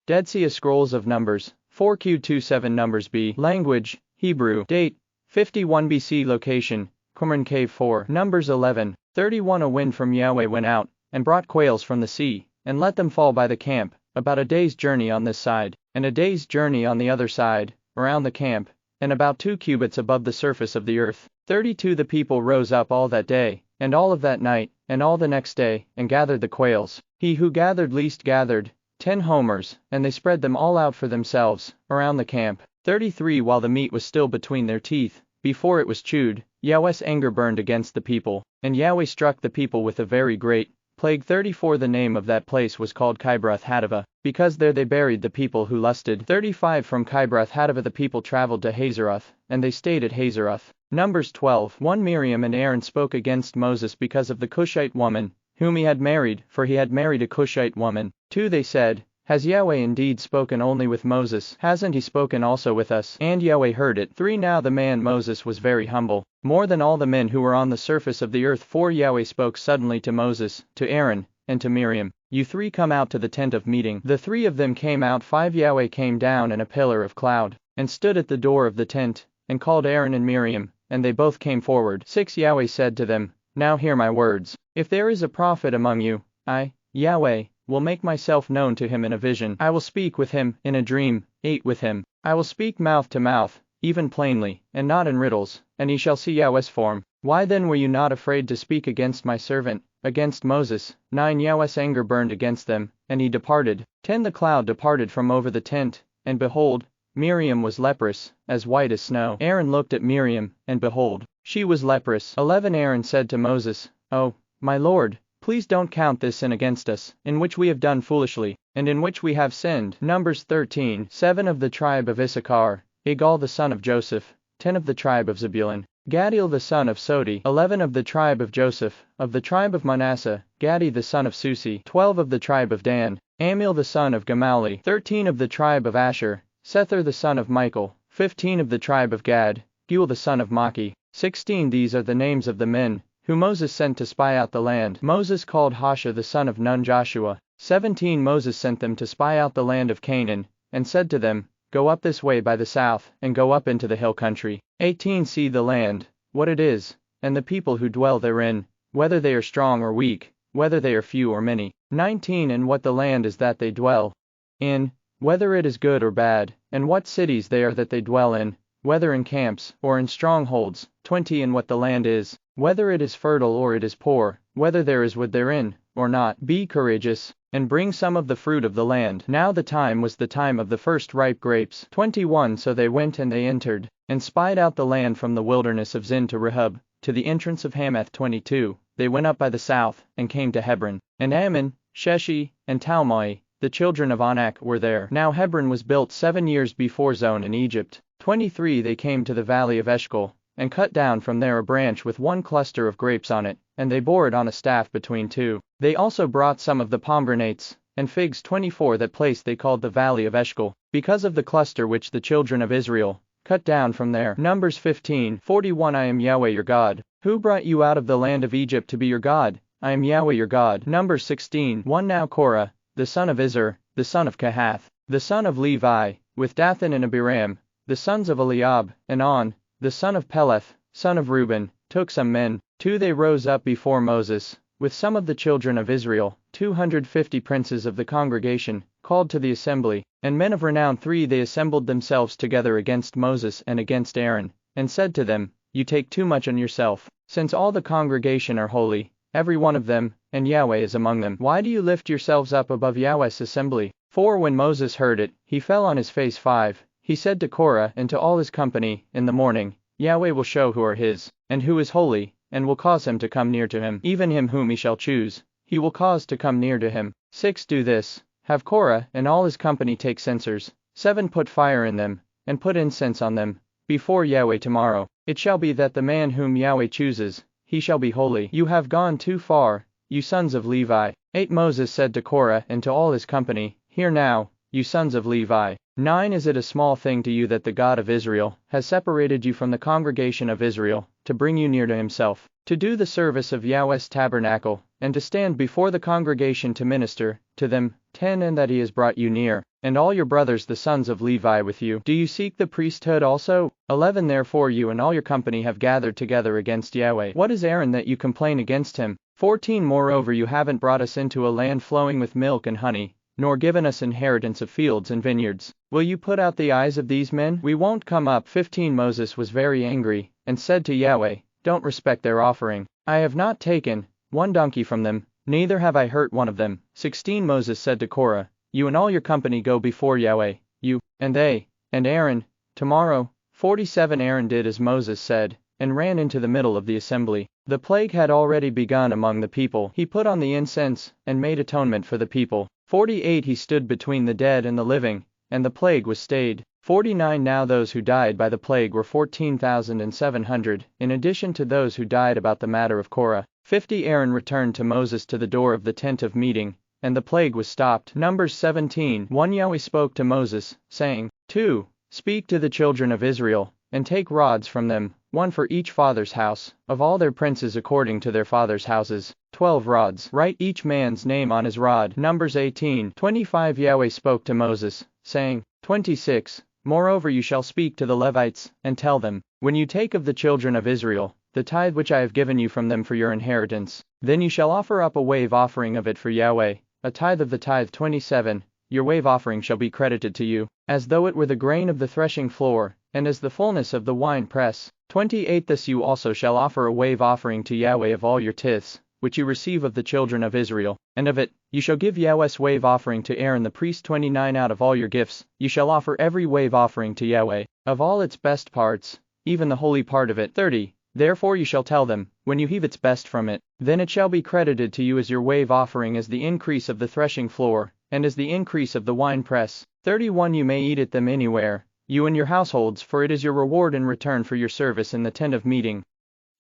Dead Sea Scrolls of Numbers, 4Q27 Numbers B. Language, Hebrew. Date, 51 BC. Location, Qumran Cave 4. Numbers 11:31. A wind from Yahweh went out, and brought quails from the sea, and let them fall by the camp, about a day's journey on this side, and a day's journey on the other side, around the camp, and about 2 cubits above the surface of the earth. 32. The people rose up all that day, and all of that night, and all the next day, and gathered the quails. He who gathered least gathered 10 homers, and they spread them all out for themselves, around the camp. 33. While the meat was still between their teeth, before it was chewed, Yahweh's anger burned against the people, and Yahweh struck the people with a very great plague. 34. The name of that place was called Kibroth Hattaavah, because there they buried the people who lusted. 35. From Kibroth Hattaavah the people traveled to Hazeroth, and they stayed at Hazeroth. Numbers 12:1. Miriam and Aaron spoke against Moses because of the Cushite woman, whom he had married, for he had married a Cushite woman. 2. They said, has Yahweh indeed spoken only with Moses? Hasn't he spoken also with us? And Yahweh heard it. 3. Now the man Moses was very humble, more than all the men who were on the surface of the earth. 4. Yahweh spoke suddenly to Moses, to Aaron, and to Miriam, you three come out to the tent of meeting. The three of them came out. 5. Yahweh came down in a pillar of cloud, and stood at the door of the tent, and called Aaron and Miriam, and they both came forward. 6. Yahweh said to them, now hear my words. If there is a prophet among you, I, Yahweh, will make myself known to him in a vision. I will speak with him in a dream. 8. With him I will speak mouth to mouth, even plainly, and not in riddles, and he shall see Yahweh's form. Why then were you not afraid to speak against my servant, against Moses? 9. Yahweh's anger burned against them, and he departed. 10. The cloud departed from over the tent, and behold, Miriam was leprous, as white as snow. Aaron looked at Miriam, and behold, she was leprous. 11. Aaron said to Moses, oh, my Lord, please don't count this sin against us, in which we have done foolishly, and in which we have sinned. Numbers 13:7. Of the tribe of Issachar, Igal the son of Joseph. 10. Of the tribe of Zebulun, Gadiel the son of Sodi. 11. Of the tribe of Joseph, of the tribe of Manasseh, Gadi the son of Susi. 12. Of the tribe of Dan, Amiel the son of Gamali. 13. Of the tribe of Asher, Sethur the son of Michael. 15. Of the tribe of Gad, Geuel the son of Maki. 16. These are the names of the men who Moses sent to spy out the land. Moses called Hosha the son of Nun Joshua. 17. Moses sent them to spy out the land of Canaan, and said to them, go up this way by the south, and go up into the hill country. 18. See the land, what it is, and the people who dwell therein, whether they are strong or weak, whether they are few or many. 19. And what the land is that they dwell in, whether it is good or bad, and what cities they are that they dwell in, whether in camps or in strongholds. 20. And what the land is, whether it is fertile or it is poor, whether there is wood therein, or not. Be courageous, and bring some of the fruit of the land. Now the time was the time of the first ripe grapes. 21. So they went and they entered, and spied out the land from the wilderness of Zin to Rehob, to the entrance of Hamath. 22. They went up by the south, and came to Hebron. And Ammon, Sheshi, and Talmai, the children of Anak, were there. Now Hebron was built 7 years before Zon in Egypt. 23. They came to the valley of Eshcol, and cut down from there a branch with one cluster of grapes on it, and they bore it on a staff between two. They also brought some of the pomegranates, and figs. 24. That place they called the valley of Eshcol, because of the cluster which the children of Israel cut down from there. Numbers 15:41. I am Yahweh your God, who brought you out of the land of Egypt to be your God. I am Yahweh your God. Numbers 16:1. Now Korah, the son of Izhar, the son of Kohath, the son of Levi, with Dathan and Abiram, the sons of Eliab, and On, the son of Peleth, son of Reuben, took some men. 2. They rose up before Moses, with some of the children of Israel, 250 princes of the congregation, called to the assembly, and men of renown. 3. They assembled themselves together against Moses and against Aaron, and said to them, you take too much on yourself, since all the congregation are holy, every one of them, and Yahweh is among them. Why do you lift yourselves up above Yahweh's assembly? 4. When Moses heard it, he fell on his face. 5. He said to Korah and to all his company, in the morning, Yahweh will show who are his, and who is holy, and will cause him to come near to him. Even him whom he shall choose, he will cause to come near to him. 6. Do this, have Korah and all his company take censers. 7. Put fire in them, and put incense on them, before Yahweh tomorrow. It shall be that the man whom Yahweh chooses, he shall be holy. You have gone too far, you sons of Levi. 8. Moses said to Korah and to all his company, hear now, you sons of Levi. 9. Is it a small thing to you that the God of Israel has separated you from the congregation of Israel, to bring you near to himself, to do the service of Yahweh's tabernacle, and to stand before the congregation to minister to them. 10 And that he has brought you near, and all your brothers the sons of Levi with you. Do you seek the priesthood also? 11 Therefore you and all your company have gathered together against Yahweh. What is Aaron that you complain against him? 14 Moreover you haven't brought us into a land flowing with milk and honey, nor given us inheritance of fields and vineyards. Will you put out the eyes of these men? We won't come up. 15 Moses was very angry, and said to Yahweh, Don't respect their offering. I have not taken one donkey from them, neither have I hurt one of them. 16 Moses said to Korah, You and all your company go before Yahweh, you, and they, and Aaron, tomorrow. 47 Aaron did as Moses said, and ran into the middle of the assembly. The plague had already begun among the people. He put on the incense, and made atonement for the people. 48 He stood between the dead and the living, and the plague was stayed. 49 Now those who died by the plague were 14,700, in addition to those who died about the matter of Korah. 50 Aaron returned to Moses to the door of the tent of meeting, and the plague was stopped. Numbers 17 1 Yahweh spoke to Moses, saying, 2 Speak to the children of Israel, and take rods from them, one for each father's house, of all their princes according to their fathers' houses. 12 rods. Write each man's name on his rod. Numbers 18:25 Yahweh spoke to Moses, saying, 26 Moreover you shall speak to the Levites, and tell them, When you take of the children of Israel the tithe which I have given you from them for your inheritance, then you shall offer up a wave offering of it for Yahweh, a tithe of the tithe. 27 Your wave offering shall be credited to you, as though it were the grain of the threshing floor, and as the fullness of the wine press. 28 Thus you also shall offer a wave offering to Yahweh of all your tithes, which you receive of the children of Israel, and of it you shall give Yahweh's wave offering to Aaron the priest. 29 Out of all your gifts you shall offer every wave offering to Yahweh, of all its best parts, even the holy part of it. 30 Therefore you shall tell them, when you heave its best from it, then it shall be credited to you as your wave offering, as the increase of the threshing floor, and as the increase of the winepress. 31 You may eat at them anywhere, you and your households, for it is your reward in return for your service in the tent of meeting.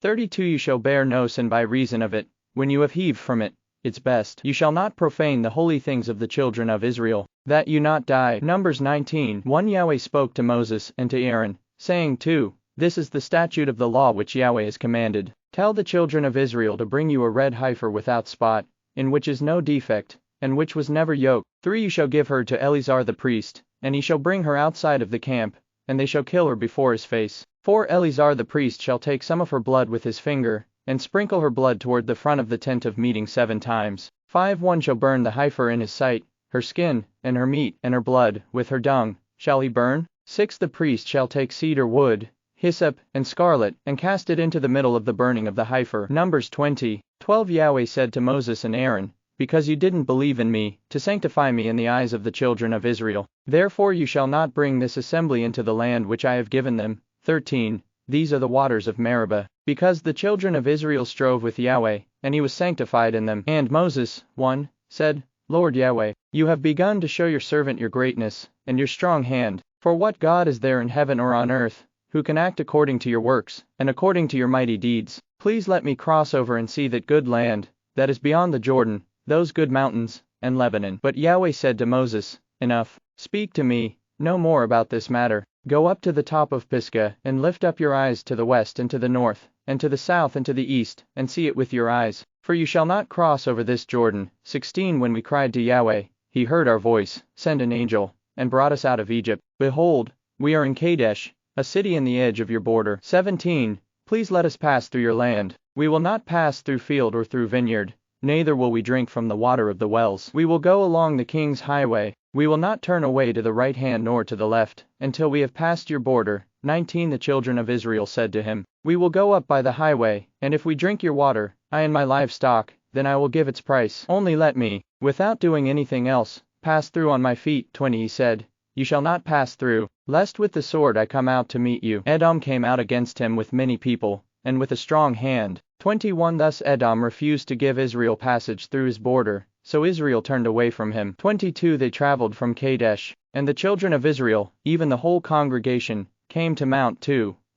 32 You shall bear no sin by reason of it, when you have heaved from it its best. You shall not profane the holy things of the children of Israel, that you not die. Numbers 19:1 Yahweh spoke to Moses and to Aaron, saying, 2 This is the statute of the law which Yahweh has commanded. Tell the children of Israel to bring you a red heifer without spot, in which is no defect, and which was never yoked. 3 You shall give her to Eleazar the priest, and he shall bring her outside of the camp, and they shall kill her before his face. 4 Eleazar the priest shall take some of her blood with his finger, and sprinkle her blood toward the front of the tent of meeting 7 times. 5 One shall burn the heifer in his sight, her skin, and her meat, and her blood, with her dung, shall he burn. 6 The priest shall take cedar wood, hyssop, and scarlet, and cast it into the middle of the burning of the heifer. Numbers 20:12 Yahweh said to Moses and Aaron, Because you didn't believe in me, to sanctify me in the eyes of the children of Israel, therefore you shall not bring this assembly into the land which I have given them. 13 These are the waters of Meribah, because the children of Israel strove with Yahweh, and he was sanctified in them. And Moses, 1, said, Lord Yahweh, you have begun to show your servant your greatness, and your strong hand. For what God is there in heaven or on earth, who can act according to your works, and according to your mighty deeds? Please let me cross over and see that good land, that is beyond the Jordan, those good mountains, and Lebanon. But Yahweh said to Moses, Enough, speak to me no more about this matter. Go up to the top of Pisgah, and lift up your eyes to the west and to the north, and to the south and to the east, and see it with your eyes, for you shall not cross over this Jordan. 16 When we cried to Yahweh, he heard our voice, sent an angel, and brought us out of Egypt. Behold, we are in Kadesh, a city in the edge of your border. 17 Please let us pass through your land. We will not pass through field or through vineyard, neither will we drink from the water of the wells. We will go along the king's highway. We will not turn away to the right hand nor to the left, until we have passed your border. 19 The children of Israel said to him, We will go up by the highway, and if we drink your water, I and my livestock, then I will give its price. Only let me, without doing anything else, pass through on my feet. 20 He said, You shall not pass through, lest with the sword I come out to meet you. Edom came out against him with many people, and with a strong hand. 21 Thus Edom refused to give Israel passage through his border, so Israel turned away from him. 22 They traveled from Kadesh, and the children of Israel, even the whole congregation, came to Mount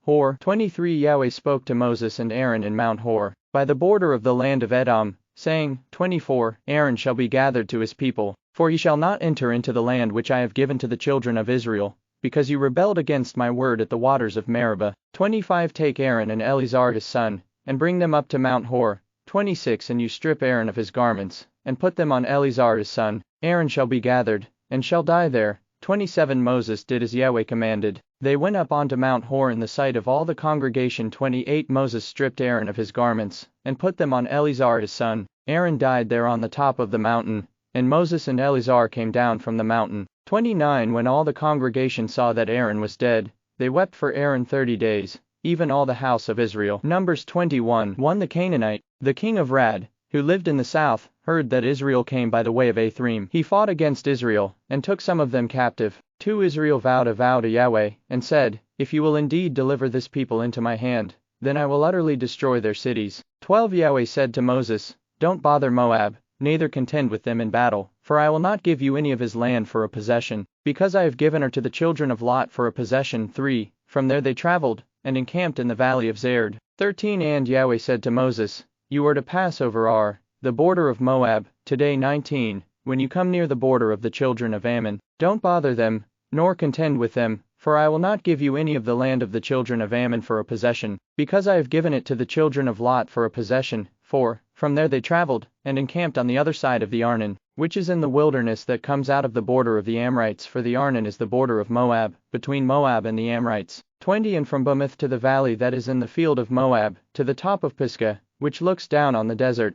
Hor. 23 Yahweh spoke to Moses and Aaron in Mount Hor, by the border of the land of Edom, saying, 24 Aaron shall be gathered to his people, for he shall not enter into the land which I have given to the children of Israel, because you rebelled against my word at the waters of Meribah. 25 Take Aaron and Eleazar his son, and bring them up to Mount Hor. 26 And you strip Aaron of his garments, and put them on Eleazar his son. Aaron shall be gathered, and shall die there. 27 Moses did as Yahweh commanded. They went up onto Mount Hor in the sight of all the congregation. 28 Moses stripped Aaron of his garments, and put them on Eleazar his son. Aaron died there on the top of the mountain, and Moses and Eleazar came down from the mountain. 29 When all the congregation saw that Aaron was dead, they wept for Aaron 30 days, even all the house of Israel. Numbers 21 1 The Canaanite, the king of Rad, who lived in the south, heard that Israel came by the way of Athrim. He fought against Israel, and took some of them captive. 2 Israel vowed a vow to Yahweh, and said, If you will indeed deliver this people into my hand, then I will utterly destroy their cities. 12 Yahweh said to Moses, Don't bother Moab, neither contend with them in battle, for I will not give you any of his land for a possession, because I have given her to the children of Lot for a possession. 3 From there they traveled, and encamped in the valley of Zerd. 13 And Yahweh said to Moses, You are to pass over Ar, the border of Moab, today. 19 When you come near the border of the children of Ammon, don't bother them, nor contend with them, for I will not give you any of the land of the children of Ammon for a possession, because I have given it to the children of Lot for a possession. 4 From there they traveled, and encamped on the other side of the Arnon, which is in the wilderness that comes out of the border of the Amorites, for the Arnon is the border of Moab, between Moab and the Amorites. 20 And from Bamoth to the valley that is in the field of Moab, to the top of Pisgah, which looks down on the desert.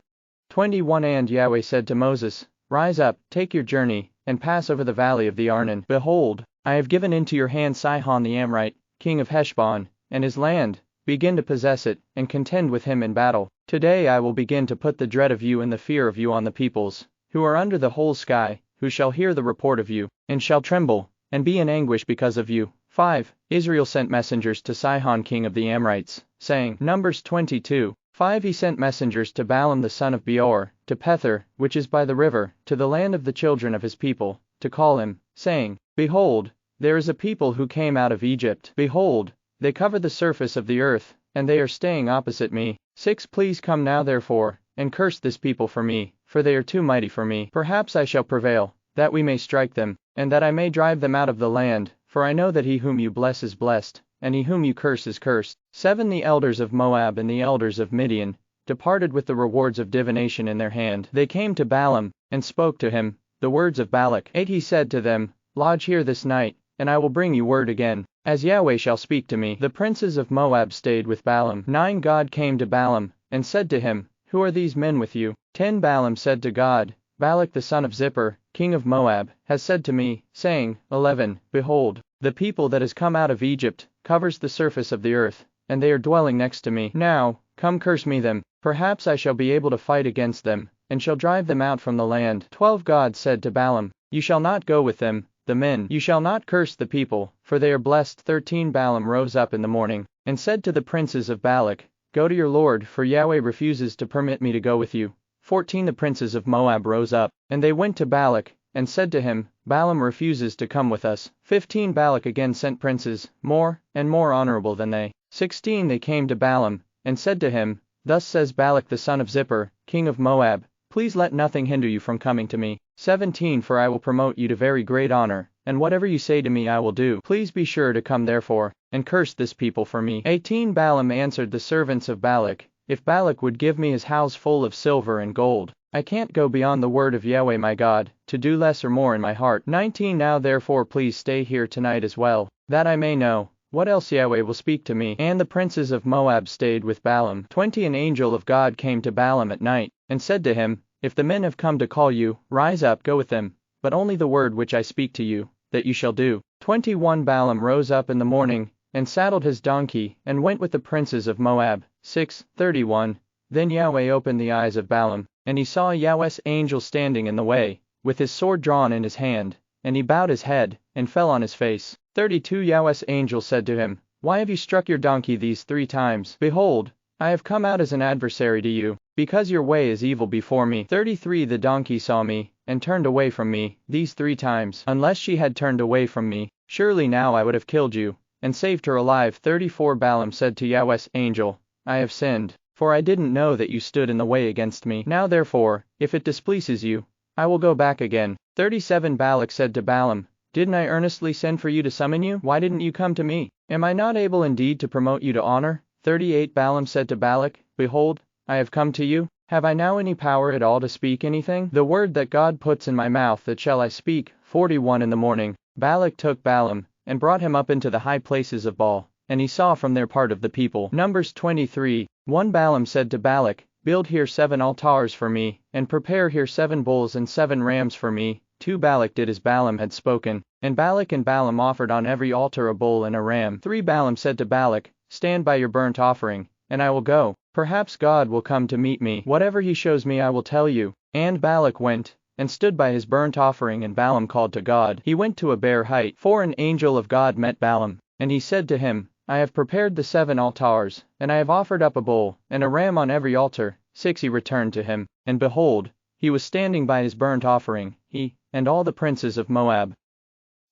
21 And Yahweh said to Moses, Rise up, take your journey, and pass over the valley of the Arnon. Behold, I have given into your hand Sihon the Amorite, king of Heshbon, and his land. Begin to possess it, and contend with him in battle. Today I will begin to put the dread of you and the fear of you on the peoples, who are under the whole sky, who shall hear the report of you, and shall tremble, and be in anguish because of you. 5 Israel sent messengers to Sihon king of the Amorites, saying, Numbers 22 5 He sent messengers to Balaam the son of Beor, to Pethor, which is by the river, to the land of the children of his people, to call him, saying, Behold, there is a people who came out of Egypt. Behold, they cover the surface of the earth, and they are staying opposite me. 6 Please come now therefore, and curse this people for me, for they are too mighty for me. Perhaps I shall prevail, that we may strike them, and that I may drive them out of the land, for I know that he whom you bless is blessed, and he whom you curse is cursed. 7 The elders of Moab and the elders of Midian departed with the rewards of divination in their hand. They came to Balaam, and spoke to him the words of Balak. 8 He said to them, Lodge here this night, and I will bring you word again, as Yahweh shall speak to me. The princes of Moab stayed with Balaam. 9 God came to Balaam, and said to him, Who are these men with you? 10 Balaam said to God, Balak the son of Zippor, king of Moab, has said to me, saying, 11 Behold, the people that has come out of Egypt covers the surface of the earth, and they are dwelling next to me. Now, come curse me them, perhaps I shall be able to fight against them, and shall drive them out from the land. 12 God said to Balaam, You shall not go with them, the men. You shall not curse the people, for they are blessed. 13 Balaam rose up in the morning, and said to the princes of Balak, Go to your lord, for Yahweh refuses to permit me to go with you. 14 The princes of Moab rose up, and they went to Balak, and said to him, Balaam refuses to come with us. 15 Balak again sent princes, more and more honorable than they. 16 They came to Balaam, and said to him, Thus says Balak the son of Zippor, king of Moab, Please let nothing hinder you from coming to me. 17 For I will promote you to very great honor, and whatever you say to me I will do. Please be sure to come therefore, and curse this people for me. 18 Balaam answered the servants of Balak, If Balak would give me his house full of silver and gold, I can't go beyond the word of Yahweh my God, to do less or more in my heart. 19 Now therefore please stay here tonight as well, that I may know what else Yahweh will speak to me. And the princes of Moab stayed with Balaam. 20 An angel of God came to Balaam at night, and said to him, If the men have come to call you, rise up, go with them, but only the word which I speak to you, that you shall do. 21 Balaam rose up in the morning, and saddled his donkey, and went with the princes of Moab. 31 Then Yahweh opened the eyes of Balaam, and he saw Yahweh's angel standing in the way, with his sword drawn in his hand, and he bowed his head, and fell on his face. 32 Yahweh's angel said to him, Why have you struck your donkey these 3 times? Behold, I have come out as an adversary to you, because your way is evil before me. 33 The donkey saw me, and turned away from me, these 3 times. Unless she had turned away from me, surely now I would have killed you, and saved her alive. 34 Balaam said to Yahweh's angel, I have sinned, for I didn't know that you stood in the way against me. Now therefore, if it displeases you, I will go back again. 37 Balak said to Balaam, Didn't I earnestly send for you to summon you? Why didn't you come to me? Am I not able indeed to promote you to honor? 38 Balaam said to Balak, Behold, I have come to you, Have I now any power at all to speak anything? The word that God puts in my mouth, that shall I speak. 41 In the morning, Balak took Balaam, and brought him up into the high places of Baal, and he saw from there part of the people. Numbers 23. 1 Balaam said to Balak, Build here 7 altars for me, and prepare here 7 bulls and 7 rams for me. 2 Balak did as Balaam had spoken, and Balak and Balaam offered on every altar a bull and a ram. 3 Balaam said to Balak, Stand by your burnt offering, and I will go. Perhaps God will come to meet me. Whatever he shows me I will tell you. And Balak went, and stood by his burnt offering, and Balaam called to God. He went to a bare height. 4 An angel of God met Balaam, and he said to him, I have prepared the 7 altars, and I have offered up a bull, and a ram on every altar. 6 He returned to him, and behold, he was standing by his burnt offering, he, and all the princes of Moab.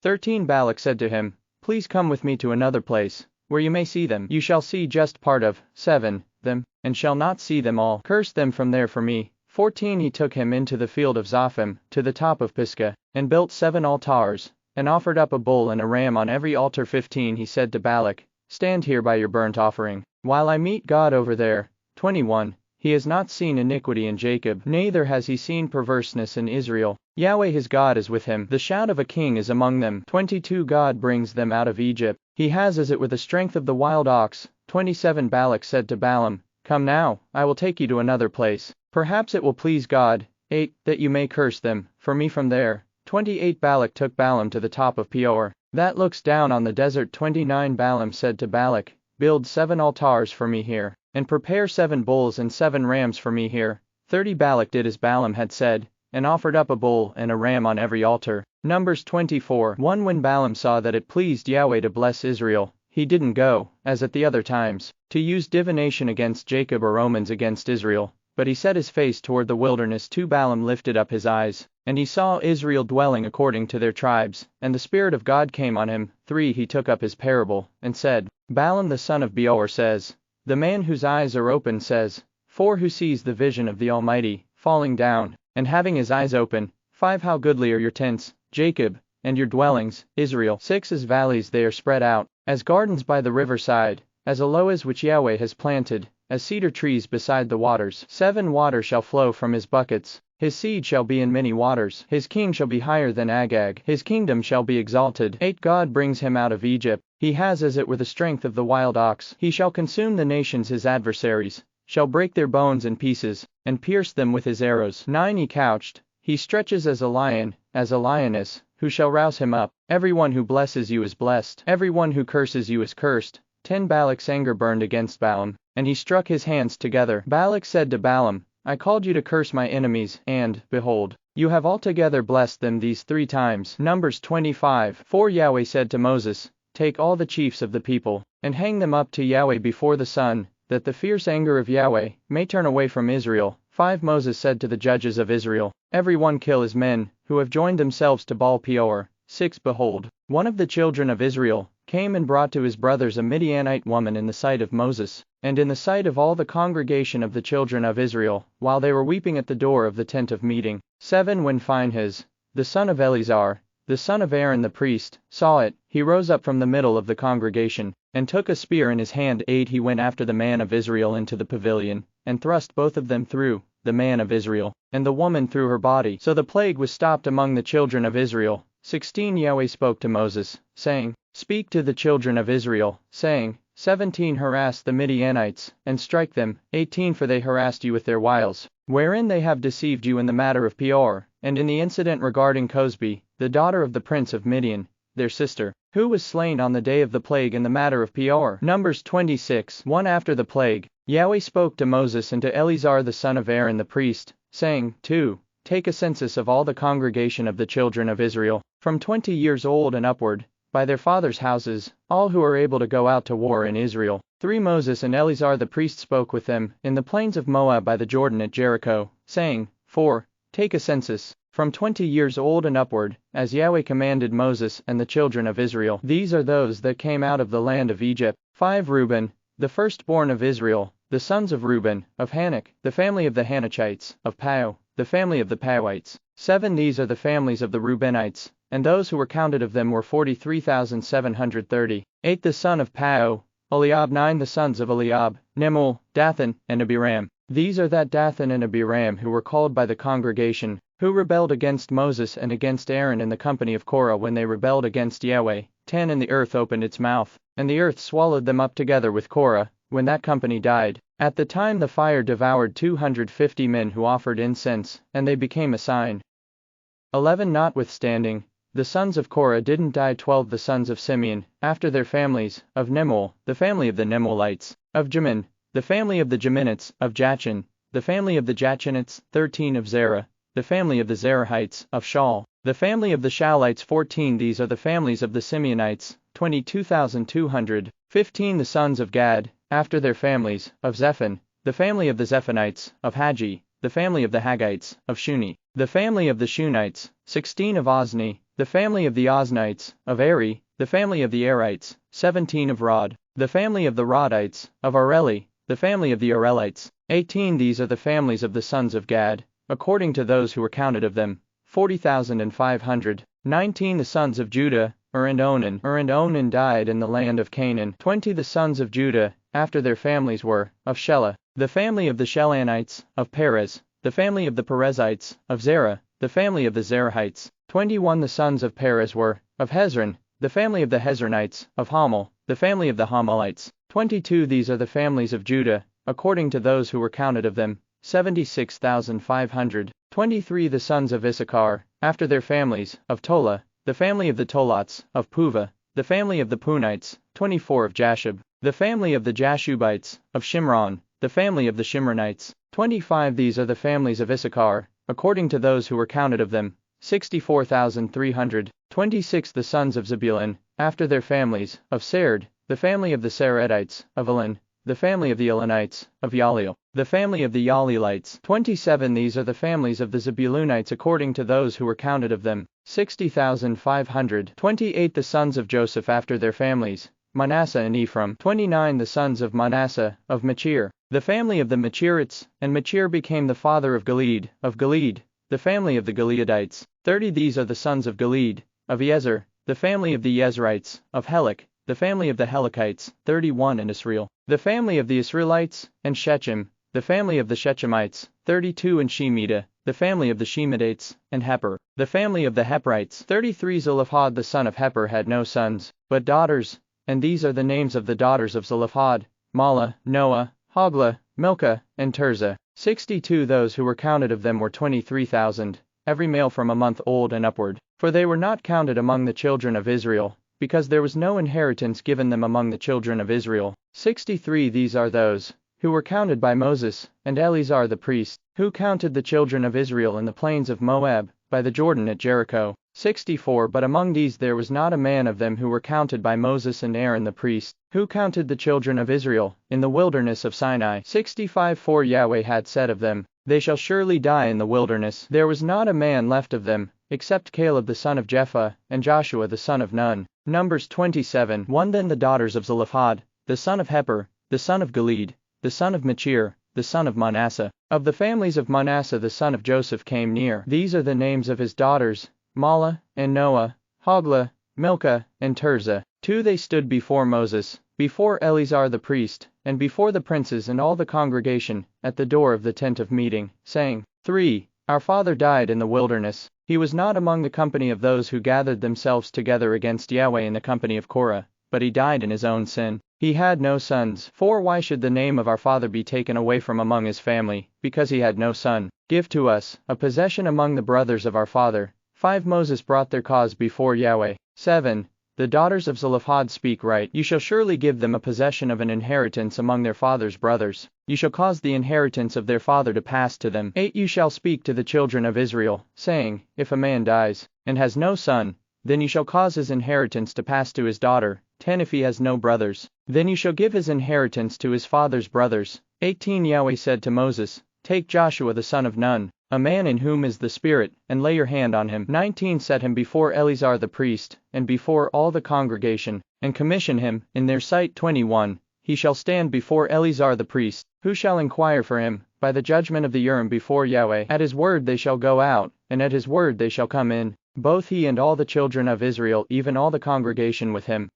13 Balak said to him, Please come with me to another place, where you may see them. You shall see just part of 7 them, and shall not see them all. Curse them from there for me. 14 He took him into the field of Zophim, to the top of Pisgah, and built 7 altars, and offered up a bull and a ram on every altar. 15 He said to Balak, Stand here by your burnt offering, while I meet God over there. 21 He has not seen iniquity in Jacob, neither has he seen perverseness in Israel. Yahweh his God is with him. The shout of a king is among them. 22 God brings them out of Egypt. He has as it were the strength of the wild ox. 27 Balak said to Balaam, Come now, I will take you to another place. Perhaps it will please God. 8 That you may curse them for me from there. 28 Balak took Balaam to the top of Peor, that looks down on the desert. 29 Balaam said to Balak, Build 7 altars for me here, and prepare 7 bulls and 7 rams for me here. 30 Balak did as Balaam had said, and offered up a bull and a ram on every altar. Numbers 24. 1 When Balaam saw that it pleased Yahweh to bless Israel, he didn't go, as at the other times, to use divination against Jacob or omens against Israel, but he set his face toward the wilderness. 2 Balaam lifted up his eyes, and he saw Israel dwelling according to their tribes, and the Spirit of God came on him. 3 He took up his parable, and said, Balaam the son of Beor says, The man whose eyes are open says, 4 Who sees the vision of the Almighty, falling down, and having his eyes open. 5 How goodly are your tents, Jacob, and your dwellings, Israel. 6 As valleys they are spread out, as gardens by the riverside, as aloes which Yahweh has planted, as cedar trees beside the waters. 7 Water shall flow from his buckets, his seed shall be in many waters. His king shall be higher than Agag, his kingdom shall be exalted. 8 God brings him out of Egypt, he has as it were the strength of the wild ox. He shall consume the nations his adversaries, shall break their bones in pieces, and pierce them with his arrows. 9 He couched, he stretches as a lion, as a lioness, who shall rouse him up? Everyone who blesses you is blessed, everyone who curses you is cursed. 10 Balak's anger burned against Balaam, and he struck his hands together. Balak said to Balaam, I called you to curse my enemies, and, behold, you have altogether blessed them these 3 times. Numbers 25. 4 Yahweh said to Moses, Take all the chiefs of the people, and hang them up to Yahweh before the sun, that the fierce anger of Yahweh may turn away from Israel. 5 Moses said to the judges of Israel, Every one kill his men, who have joined themselves to Baal Peor. 6 Behold, one of the children of Israel came and brought to his brothers a Midianite woman in the sight of Moses, and in the sight of all the congregation of the children of Israel, while they were weeping at the door of the tent of meeting. 7 When Phinehas, the son of Eleazar, the son of Aaron the priest, saw it, he rose up from the middle of the congregation, and took a spear in his hand. 8 He went after the man of Israel into the pavilion, and thrust both of them through, the man of Israel, and the woman through her body. So the plague was stopped among the children of Israel. 16 Yahweh spoke to Moses, saying, Speak to the children of Israel, saying, 17 Harass the Midianites, and strike them. 18 For they harassed you with their wiles, wherein they have deceived you in the matter of Peor, and in the incident regarding Cosbi, the daughter of the prince of Midian, their sister, who was slain on the day of the plague in the matter of Peor. Numbers 26. 1 After the plague, Yahweh spoke to Moses and to Eleazar the son of Aaron the priest, saying, 2 Take a census of all the congregation of the children of Israel, from 20 years old and upward, by their fathers' houses, all who are able to go out to war in Israel. 3 Moses and Eleazar the priest spoke with them, in the plains of Moab by the Jordan at Jericho, saying, 4 Take a census, from 20 years old and upward, as Yahweh commanded Moses and the children of Israel. These are those that came out of the land of Egypt. 5 Reuben, the firstborn of Israel, the sons of Reuben, of Hanok, the family of the Hanochites, of Pau, the family of the Pauites. 7 These are the families of the Reubenites, and those who were counted of them were 43,730. 8 The son of Pau, Eliab. 9 The sons of Eliab, Nemuel, Dathan, and Abiram. These are that Dathan and Abiram who were called by the congregation, who rebelled against Moses and against Aaron in the company of Korah when they rebelled against Yahweh. 10 And the earth opened its mouth, and the earth swallowed them up together with Korah, when that company died. At the time the fire devoured 250 men who offered incense, and they became a sign. 11 Notwithstanding, the sons of Korah didn't die. 12 The sons of Simeon, after their families, of Nemuel, the family of the Nemuelites, of Jamin, the family of the Jaminites, of Jachin, the family of the Jachinites. 13 Of Zerah, the family of the Zerahites, of Shaul, the family of the Shaulites. 14 These are the families of the Simeonites, 22,200. 15 The sons of Gad, after their families, of Zephon, the family of the Zephonites, of Hagi, the family of the Haggites, of Shuni, the family of the Shunites. 16 Of Ozni, the family of the Oznites, of Eri, the family of the Erites. 17 Of Rod, the family of the Rodites, of Areli, the family of the Arelites. 18 These are the families of the sons of Gad, according to those who were counted of them, 40,500. 19 The sons of Judah, and Onan. And Onan died in the land of Canaan. 20 The sons of Judah, after their families were, of Shelah, the family of the Shelanites, of Perez, the family of the Perezites, of Zerah, the family of the Zerahites. 21 The sons of Perez were, of Hezron, the family of the Hezronites, of Hamel, the family of the Hamelites. 22 These are the families of Judah, according to those who were counted of them, 76,500. 23 The sons of Issachar, after their families, of Tola, the family of the Tolats, of Puva, the family of the Punites. 24 Of Jashub, the family of the Jashubites, of Shimron, the family of the Shimronites. 25 These are the families of Issachar, according to those who were counted of them, 64,300. 26 The sons of Zebulun, after their families, of Serd, the family of the Seredites, of Elon, the family of the Elonites, of Yaleel, the family of the Yaleelites. 27 These are the families of the Zebulunites according to those who were counted of them, 60,500. 28 The sons of Joseph after their families, Manasseh and Ephraim. 29 The sons of Manasseh, of Machir, the family of the Machirites, and Machir became the father of Gilead, the family of the Gileadites. 30 These are the sons of Gilead, of Ezer, the family of the Ezrites, of Helek, the family of the Helekites. 31 And Israel, the family of the Israelites, and Shechem, the family of the Shechemites. 32 And Shemitah, the family of the Shemidates, and Heper, the family of the Heperites. 33 Zelophehad the son of Heper had no sons, but daughters, and these are the names of the daughters of Zelophehad, Mala, Noah, Hoglah, Milcah, and Tirzah. 62 Those who were counted of them were 23,000, every male from a month old and upward, for they were not counted among the children of Israel, because there was no inheritance given them among the children of Israel. 63 These are those who were counted by Moses, and Eleazar the priest, who counted the children of Israel in the plains of Moab, by the Jordan at Jericho. 64 But among these there was not a man of them who were counted by Moses and Aaron the priest, who counted the children of Israel, in the wilderness of Sinai. 65 For Yahweh had said of them, They shall surely die in the wilderness. There was not a man left of them, except Caleb the son of Jephthah, and Joshua the son of Nun. Numbers 27 1 Then the daughters of Zelophehad, the son of Heper, the son of Gilead, the son of Machir, the son of Manasseh, of the families of Manasseh the son of Joseph came near. These are the names of his daughters, Mala, and Noah, Hoglah, Milcah, and Tirzah. 2 They stood before Moses, before Eleazar the priest, and before the princes and all the congregation, at the door of the tent of meeting, saying, 3 Our father died in the wilderness. He was not among the company of those who gathered themselves together against Yahweh in the company of Korah, but he died in his own sin. He had no sons. 4 Why should the name of our father be taken away from among his family, because he had no son? Give to us a possession among the brothers of our father. 5 Moses brought their cause before Yahweh. 7 The daughters of Zelophehad speak right. You shall surely give them a possession of an inheritance among their father's brothers. You shall cause the inheritance of their father to pass to them. 8 You shall speak to the children of Israel, saying, If a man dies, and has no son, then you shall cause his inheritance to pass to his daughter. 10 If he has no brothers, then you shall give his inheritance to his father's brothers. 18 Yahweh said to Moses, Take Joshua the son of Nun, a man in whom is the Spirit, and lay your hand on him. 19 Set him before Eleazar the priest, and before all the congregation, and commission him, in their sight. 21 He shall stand before Eleazar the priest, who shall inquire for him, by the judgment of the Urim before Yahweh. At his word they shall go out, and at his word they shall come in, both he and all the children of Israel, even all the congregation with him.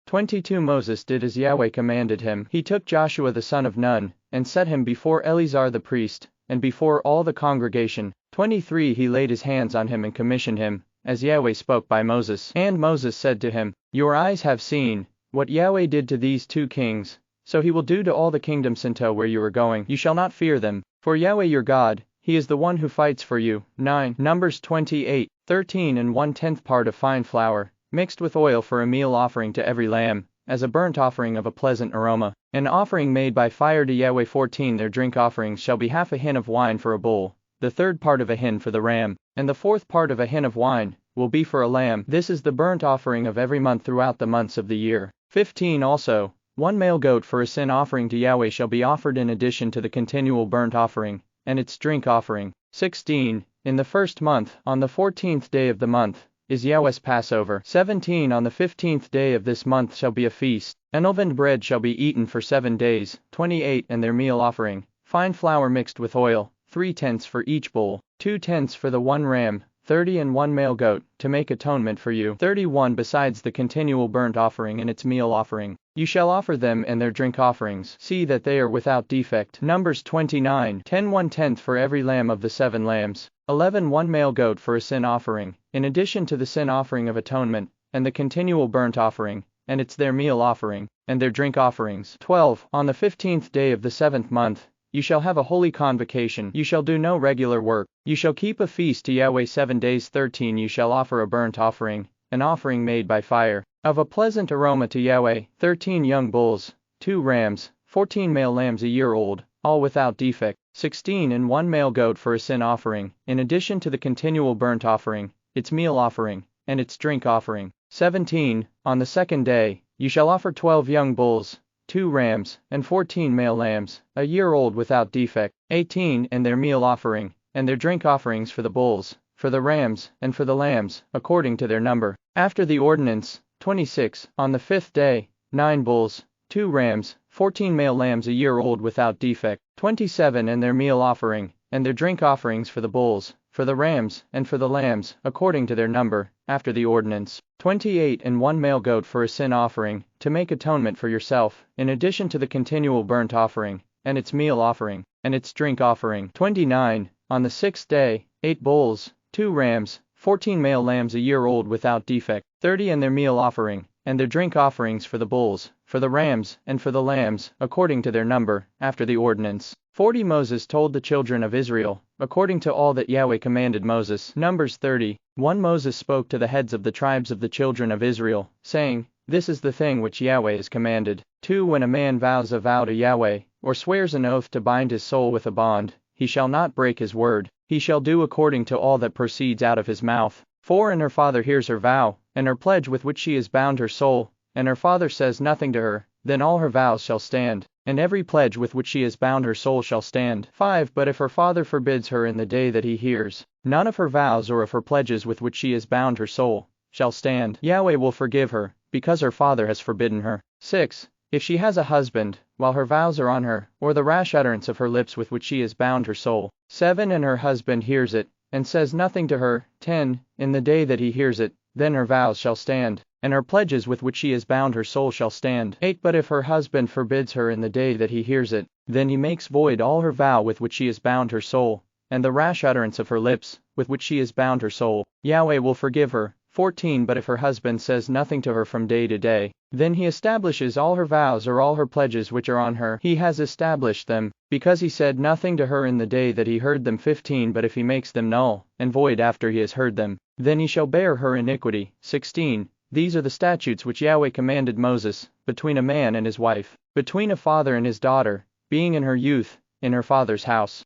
22 Moses did as Yahweh commanded him. He took Joshua the son of Nun, and set him before Eleazar the priest, and before all the congregation. 23 He laid his hands on him and commissioned him, as Yahweh spoke by Moses. And Moses said to him, Your eyes have seen what Yahweh did to these 2 kings, so he will do to all the kingdoms into where you are going. You shall not fear them, for Yahweh your God, he is the one who fights for you. 9 Numbers 28, 13 and 1/10 part of fine flour, mixed with oil for a meal offering to every lamb, as a burnt offering of a pleasant aroma. An offering made by fire to Yahweh. 14 Their drink offerings shall be half a hin of wine for a bull, the 3rd part of a hin for the ram, and the 4th part of a hin of wine will be for a lamb. This is the burnt offering of every month throughout the months of the year. 15 Also, 1 male goat for a sin offering to Yahweh shall be offered in addition to the continual burnt offering, and its drink offering. 16 In the 1st month, on the 14th day of the month, is Yahweh's Passover. 17 On the 15th day of this month shall be a feast. Unleavened bread shall be eaten for 7 days. 28 And their meal offering, fine flour mixed with oil, 3/10 for each bull, 2/10 for the 1 ram, 30 and 1 male goat, to make atonement for you. 31 Besides the continual burnt offering and its meal offering, you shall offer them and their drink offerings. See that they are without defect. Numbers 29, 10 1/10 for every lamb of the 7 lambs. 11 1 male goat for a sin offering, in addition to the sin offering of atonement, and the continual burnt offering, and its their meal offering, and their drink offerings. 12 On the 15th day of the 7th month, you shall have a holy convocation. You shall do no regular work. You shall keep a feast to Yahweh 7 days. 13 You shall offer a burnt offering, an offering made by fire, of a pleasant aroma to Yahweh. 13 Young bulls, 2 rams, 14 male lambs a year old, all without defect. 16 And 1 male goat for a sin offering, in addition to the continual burnt offering, its meal offering, and its drink offering. 17 On the 2nd day, you shall offer 12 young bulls, 2 rams, and 14 male lambs, a year old without defect. 18 And their meal offering, and their drink offerings for the bulls, for the rams, and for the lambs, according to their number, after the ordinance. 26 On the 5th day, 9 bulls, 2 rams, 14 male lambs a year old without defect. 27 And their meal offering, and their drink offerings for the bulls, for the rams, and for the lambs, according to their number, after the ordinance. 28 And 1 male goat for a sin offering, to make atonement for yourself, in addition to the continual burnt offering, and its meal offering, and its drink offering. 29 On the 6th day, 8 bulls, 2 rams, 14 male lambs a year old without defect. 30 And their meal offering, and their drink offerings for the bulls, for the rams, and for the lambs, according to their number, after the ordinance. 40 Moses told the children of Israel, according to all that Yahweh commanded Moses. Numbers 30 1 Moses spoke to the heads of the tribes of the children of Israel, saying, This is the thing which Yahweh has commanded. 2 When a man vows a vow to Yahweh, or swears an oath to bind his soul with a bond, he shall not break his word. He shall do according to all that proceeds out of his mouth. 4 And her father hears her vow, and her pledge with which she has bound her soul, and her father says nothing to her, then all her vows shall stand, and every pledge with which she has bound her soul shall stand. 5 But if her father forbids her in the day that he hears, none of her vows or of her pledges with which she has bound her soul shall stand. Yahweh will forgive her, because her father has forbidden her. 6 If she has a husband, while her vows are on her, or the rash utterance of her lips with which she has bound her soul. 7 And her husband hears it, and says nothing to her. 10 In the day that he hears it, then her vows shall stand, and her pledges with which she has bound her soul shall stand. 8 But if her husband forbids her in the day that he hears it, then he makes void all her vow with which she has bound her soul, and the rash utterance of her lips, with which she has bound her soul. Yahweh will forgive her. 14 But if her husband says nothing to her from day to day, then he establishes all her vows or all her pledges which are on her. He has established them, because he said nothing to her in the day that he heard them. 15 But if he makes them null and void after he has heard them, then he shall bear her iniquity. 16 These are the statutes which Yahweh commanded Moses, between a man and his wife, between a father and his daughter, being in her youth, in her father's house.